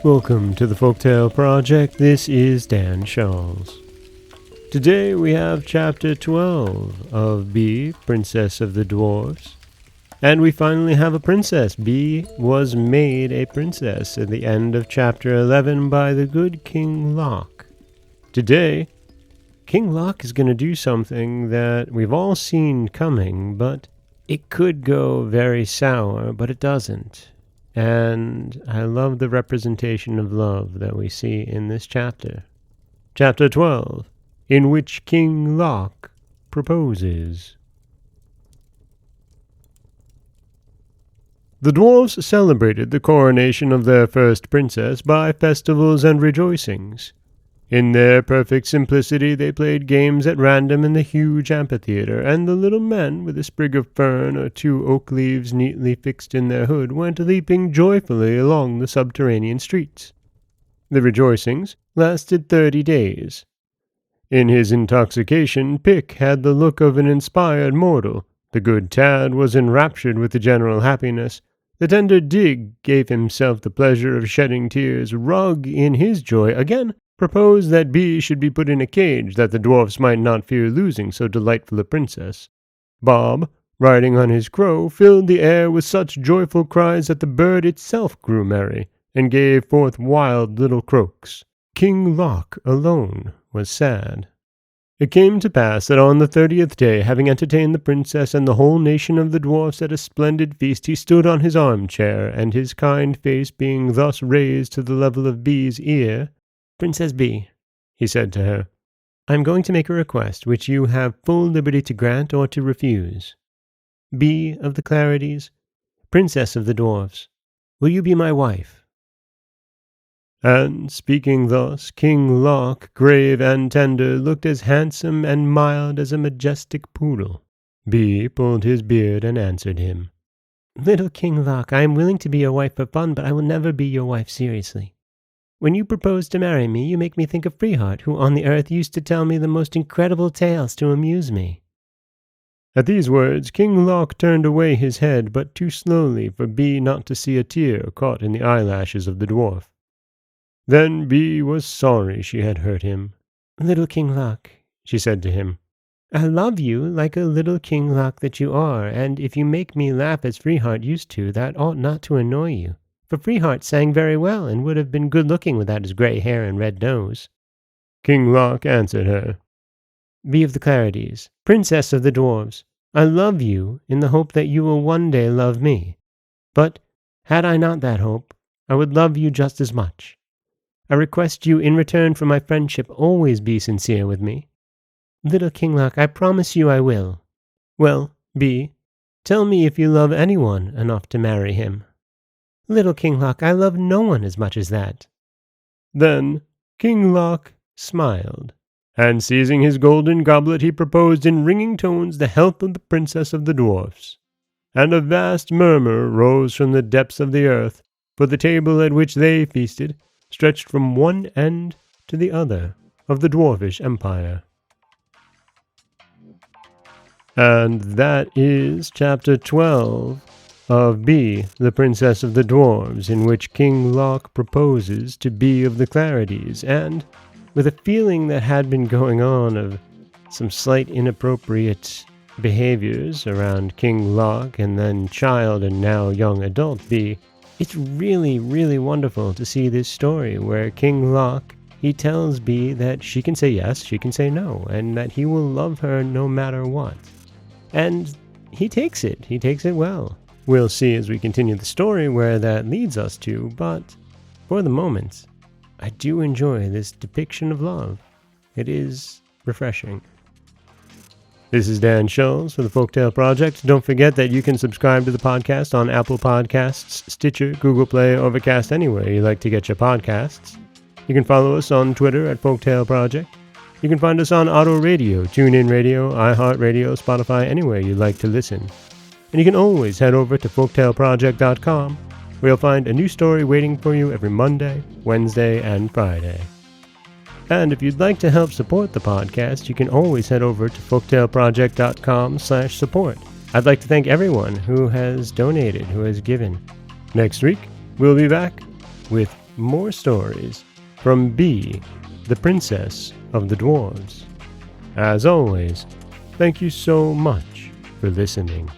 Welcome to the Folktale Project. This is Dan Scholz. Today we have Chapter 12 of Bee, Princess of the Dwarfs. And we finally have a princess. Bee was made a princess at the end of Chapter 11 by the good King Loc. Today, King Loc is going to do something that we've all seen coming, but it could go very sour, but it doesn't. And I love the representation of love that we see in this chapter. Chapter 12, in which King Loc proposes. The dwarfs celebrated the coronation of their first princess by festivals and rejoicings. In their perfect simplicity they played games at random in the huge amphitheater, and the little men, with a sprig of fern or 2 oak leaves neatly fixed in their hood, went leaping joyfully along the subterranean streets. The rejoicings lasted 30 days. In his intoxication, Pick had the look of an inspired mortal. The good Tad was enraptured with the general happiness. The tender Dig gave himself the pleasure of shedding tears. Rug, in his joy, again proposed that Bee should be put in a cage, that the dwarfs might not fear losing so delightful a princess. Bob, riding on his crow, filled the air with such joyful cries that the bird itself grew merry, and gave forth wild little croaks. King Loc alone was sad. It came to pass that on the 30th day, having entertained the princess and the whole nation of the dwarfs at a splendid feast, he stood on his armchair, and his kind face being thus raised to the level of Bee's ear, "Princess Bee," he said to her, "I am going to make a request which you have full liberty to grant or to refuse. Bee of the Clarities, Princess of the Dwarfs, will you be my wife?" And, speaking thus, King Loc, grave and tender, looked as handsome and mild as a majestic poodle. Bee pulled his beard and answered him, "Little King Loc, I am willing to be your wife for fun, but I will never be your wife seriously. When you propose to marry me, you make me think of Freeheart, who on the earth used to tell me the most incredible tales to amuse me." At these words, King Loc turned away his head, but too slowly for Bee not to see a tear caught in the eyelashes of the dwarf. Then Bee was sorry she had hurt him. "Little King Loc," she said to him, "I love you like a little King Loc that you are, and if you make me laugh as Freeheart used to, that ought not to annoy you. For Freeheart sang very well, and would have been good-looking without his grey hair and red nose." King Loc answered her, "Bee of the Clarities, Princess of the Dwarfs, I love you in the hope that you will one day love me. But, had I not that hope, I would love you just as much. I request you, in return for my friendship, always be sincere with me." "Little King Loc, I promise you I will." "Well, Bee, tell me if you love anyone enough to marry him." "Little King Loc, I love no one as much as that." Then King Loc smiled, and seizing his golden goblet he proposed in ringing tones the health of the Princess of the Dwarfs. And a vast murmur rose from the depths of the earth, for the table at which they feasted stretched from one end to the other of the dwarfish empire. And that is Chapter 12 of Bee, the Princess of the Dwarves, in which King Loc proposes to Bee of the Clarities, and, with a feeling that had been going on of some slight inappropriate behaviors around King Loc and then child and now young adult Bee, it's really, really wonderful to see this story where King Loc, he tells Bee that she can say yes, she can say no, and that he will love her no matter what. And he takes it well. We'll see as we continue the story where that leads us to, but for the moment, I do enjoy this depiction of love. It is refreshing. This is Dan Scholz for the Folktale Project. Don't forget that you can subscribe to the podcast on Apple Podcasts, Stitcher, Google Play, Overcast, anywhere you like to get your podcasts. You can follow us on Twitter at Folktale Project. You can find us on Auto Radio, TuneIn Radio, iHeartRadio, Spotify, anywhere you like to listen. And you can always head over to folktaleproject.com, where you'll find a new story waiting for you every Monday, Wednesday, and Friday. And if you'd like to help support the podcast, you can always head over to folktaleproject.com/support. I'd like to thank everyone who has donated, who has given. Next week, we'll be back with more stories from Bee, the Princess of the Dwarves. As always, thank you so much for listening.